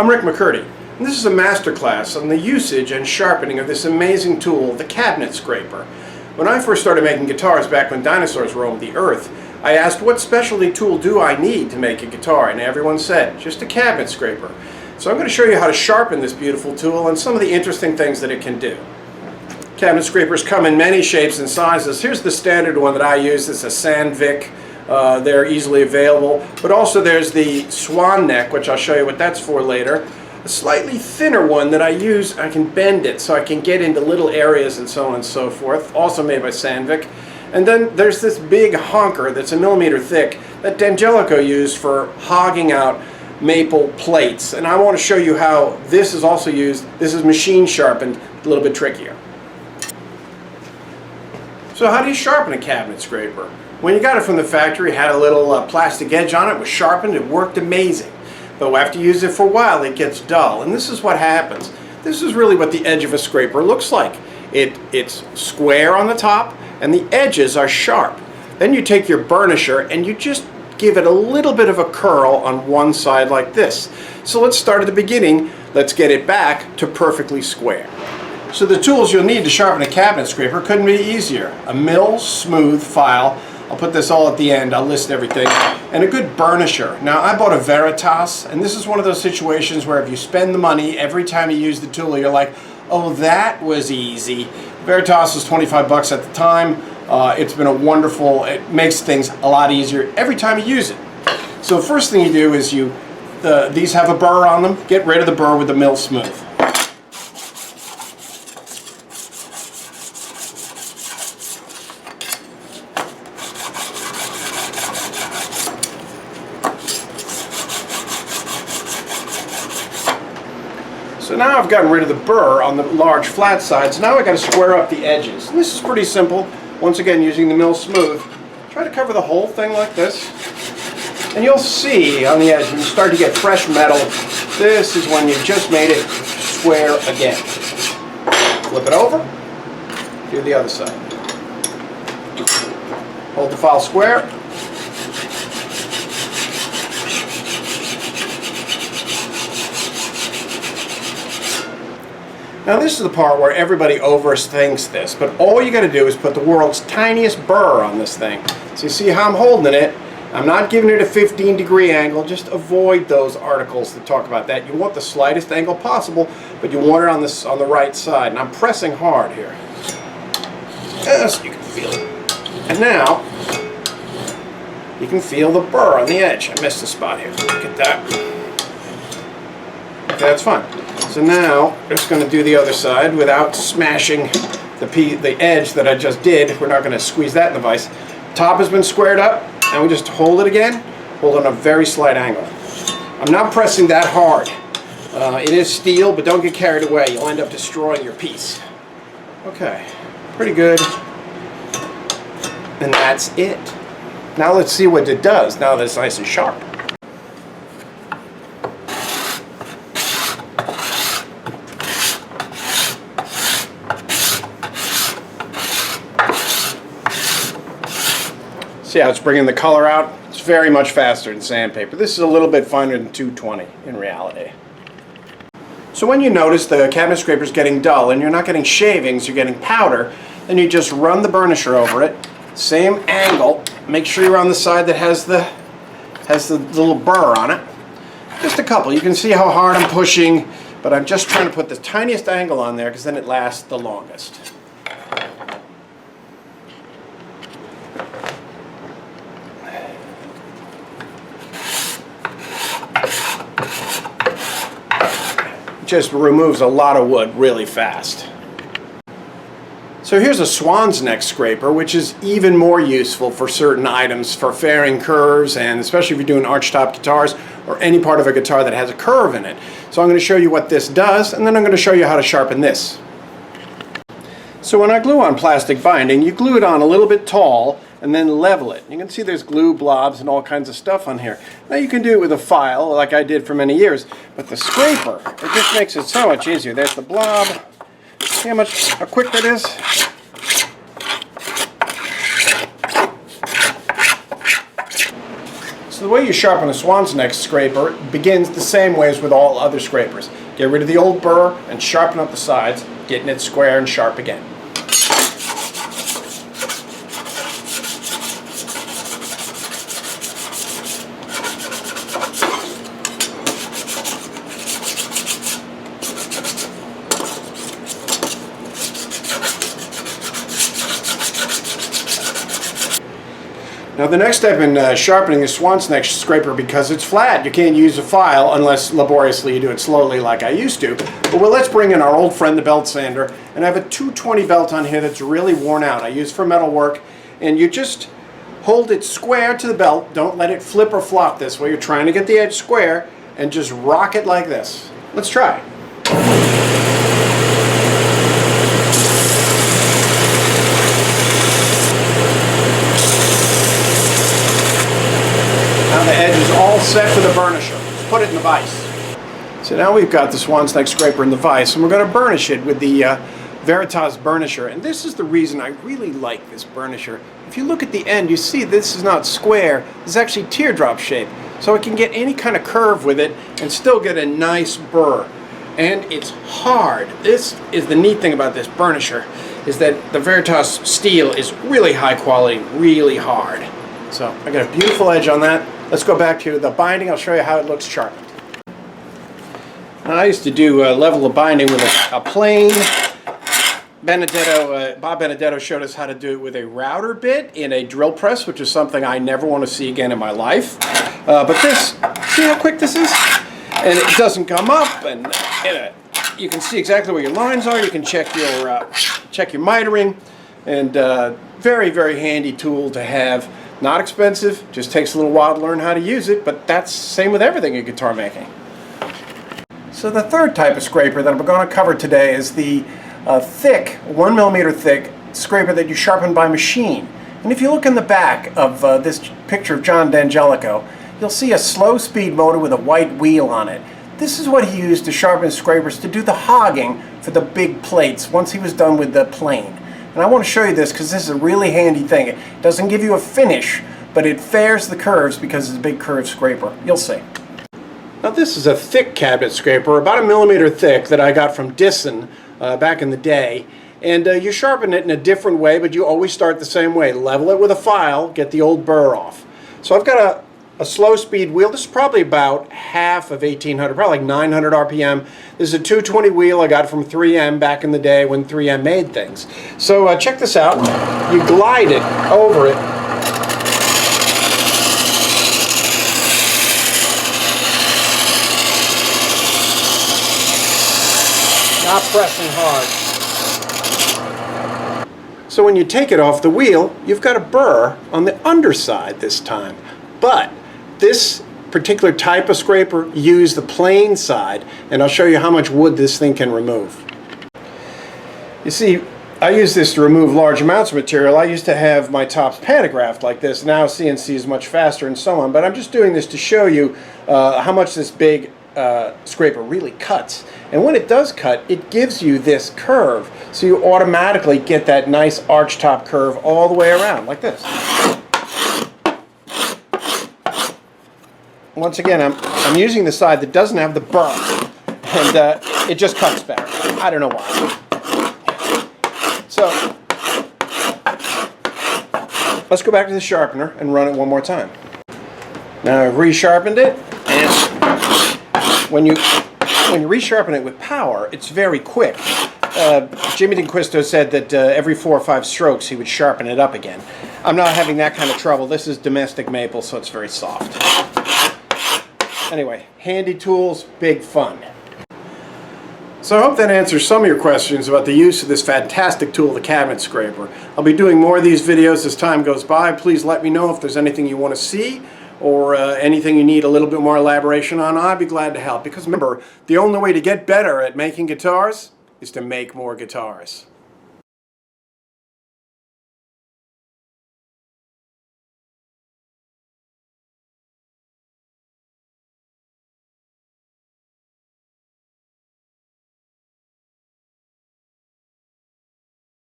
I'm Rick McCurdy, and this is a masterclass on the usage and sharpening of this amazing tool, the cabinet scraper. When I first started making guitars back when dinosaurs roamed the earth, I asked, what specialty tool do I need to make a guitar? And everyone said, just a cabinet scraper. So I'm going to show you how to sharpen this beautiful tool and some of the interesting things that it can do. Cabinet scrapers come in many shapes and sizes. Here's the standard one that I use. It's a Sandvik. They're easily available. But also there's the Swan neck, which I'll show you what that's for later. A slightly thinner one that I use, I can bend it so I can get into little areas and so on and so forth. Also made by Sandvik. And then there's this big honker that's 1 millimeter thick that D'Angelico used for hogging out maple plates. And I want to show you how this is also used. This is machine sharpened, a little bit trickier. So how do you sharpen a cabinet scraper? When you got it from the factory, it had a little plastic edge on it, was sharpened, it worked amazing. But after you use it for a while, it gets dull. And this is what happens. This is really what the edge of a scraper looks like. It's square on the top, and the edges are sharp. Then you take your burnisher and you just give it a little bit of a curl on one side like this. So let's start at the beginning. Let's get it back to perfectly square. So the tools you'll need to sharpen a cabinet scraper couldn't be easier. A mill smooth file. I'll put this all at the end. I'll list everything. And a good burnisher. Now I bought a Veritas, and this is one of those situations where if you spend the money every time you use the tool, you're like, oh, that was easy. Veritas was 25 bucks at the time. It's been a wonderful, it makes things a lot easier every time you use it. So the first thing you do is these have a burr on them. Get rid of the burr with the mill smooth. So now I've gotten rid of the burr on the large flat sides. Now I've got to square up the edges. And this is pretty simple. Once again, using the mill smooth. Try to cover the whole thing like this. And you'll see on the edge, when you start to get fresh metal, this is when you've just made it square again. Flip it over. Do the other side. Hold the file square. Now this is the part where everybody overthinks this, but all you got to do is put the world's tiniest burr on this thing. So you see how I'm holding it. I'm not giving it a 15-degree angle. Just avoid those articles that talk about that. You want the slightest angle possible, but you want it on the right side. And I'm pressing hard here. Yes, you can feel it. And now you can feel the burr on the edge. I missed a spot here. Look at that. Okay, that's fine. So now, I'm just going to do the other side without smashing the edge that I just did. We're not going to squeeze that in the vise. Top has been squared up, and we just hold it again, hold on a very slight angle. I'm not pressing that hard. It is steel, but don't get carried away. You'll end up destroying your piece. Okay, pretty good. And that's it. Now let's see what it does now that it's nice and sharp. See how it's bringing the color out? It's very much faster than sandpaper. This is a little bit finer than 220 in reality. So when you notice the cabinet scraper is getting dull and you're not getting shavings, you're getting powder, then you just run the burnisher over it, same angle. Make sure you're on the side that has the little burr on it. Just a couple. You can see how hard I'm pushing, but I'm just trying to put the tiniest angle on there because then it lasts the longest. Just removes a lot of wood really fast. So here's a Swan's neck scraper, which is even more useful for certain items, for fairing curves, and especially if you're doing archtop guitars or any part of a guitar that has a curve in it. So I'm going to show you what this does, and then I'm going to show you how to sharpen this. So when I glue on plastic binding, you glue it on a little bit tall and then level it. You can see there's glue blobs and all kinds of stuff on here. Now you can do it with a file like I did for many years, but the scraper, it just makes it so much easier. There's the blob. See how quick that is? So the the way you sharpen a Swan's neck scraper begins the same way as with all other scrapers. Get rid of the old burr and sharpen up the sides, getting it square and sharp again. Now the next step in sharpening the Swan's neck scraper, because it's flat, you can't use a file unless laboriously you do it slowly like I used to. But well, let's bring in our old friend the belt sander, and I have a 220 belt on here that's really worn out. I use for metal work, and you just hold it square to the belt. Don't let it flip or flop this way. You're trying to get the edge square, and just rock it like this. Let's try. Now the edge is all set for the burnisher. Let's put it in the vise. So now we've got the Swan's neck scraper in the vise, and we're going to burnish it with the Veritas burnisher. And this is the reason I really like this burnisher. If you look at the end, you see this is not square. This is actually teardrop shape. So it can get any kind of curve with it and still get a nice burr. And it's hard. This is the neat thing about this burnisher, is that the Veritas steel is really high quality, really hard. So I got a beautiful edge on that. Let's go back to the binding. I'll show you how it looks sharpened. Now, I used to do level of binding with a plain Benedetto. Bob Benedetto showed us how to do it with a router bit in a drill press, which is something I never want to see again in my life. But this, see how quick this is? And it doesn't come up, and you can see exactly where your lines are. You can check your mitering, and very, very handy tool to have. Not expensive, just takes a little while to learn how to use it, but that's the same with everything in guitar making. So the third type of scraper that I'm going to cover today is the thick, 1mm thick scraper that you sharpen by machine. And if you look in the back of this picture of John D'Angelico, you'll see a slow speed motor with a white wheel on it. This is what he used to sharpen scrapers to do the hogging for the big plates once he was done with the plane. And I want to show you this because this is a really handy thing. It doesn't give you a finish, but it fairs the curves because it's a big curved scraper. You'll see. Now this is a thick cabinet scraper, about 1mm thick, that I got from Disson back in the day. And you sharpen it in a different way, but you always start the same way. Level it with a file, get the old burr off. So I've got a slow speed wheel. This is probably about half of 1800, probably like 900 RPM. This is a 220 wheel I got from 3M back in the day when 3M made things. So check this out. You glide it over it. Not pressing hard. So when you take it off the wheel, you've got a burr on the underside this time. But this particular type of scraper used the plain side, and I'll show you how much wood this thing can remove. You see, I use this to remove large amounts of material. I used to have my tops pantographed like this. Now CNC is much faster and so on, but I'm just doing this to show you how much this big scraper really cuts. And when it does cut, it gives you this curve, so you automatically get that nice arch top curve all the way around, like this. Once again, I'm using the side that doesn't have the burr, and it just cuts better. I don't know why. So let's go back to the sharpener and run it one more time. Now I've resharpened it, and when you resharpen it with power, it's very quick. Jimmy D'Inquisto said that every 4 or 5 strokes he would sharpen it up again. I'm not having that kind of trouble. This is domestic maple, so it's very soft. Anyway, handy tools, big fun. So I hope that answers some of your questions about the use of this fantastic tool, the cabinet scraper. I'll be doing more of these videos as time goes by. Please let me know if there's anything you want to see or anything you need a little bit more elaboration on. I'd be glad to help, because remember, the only way to get better at making guitars is to make more guitars.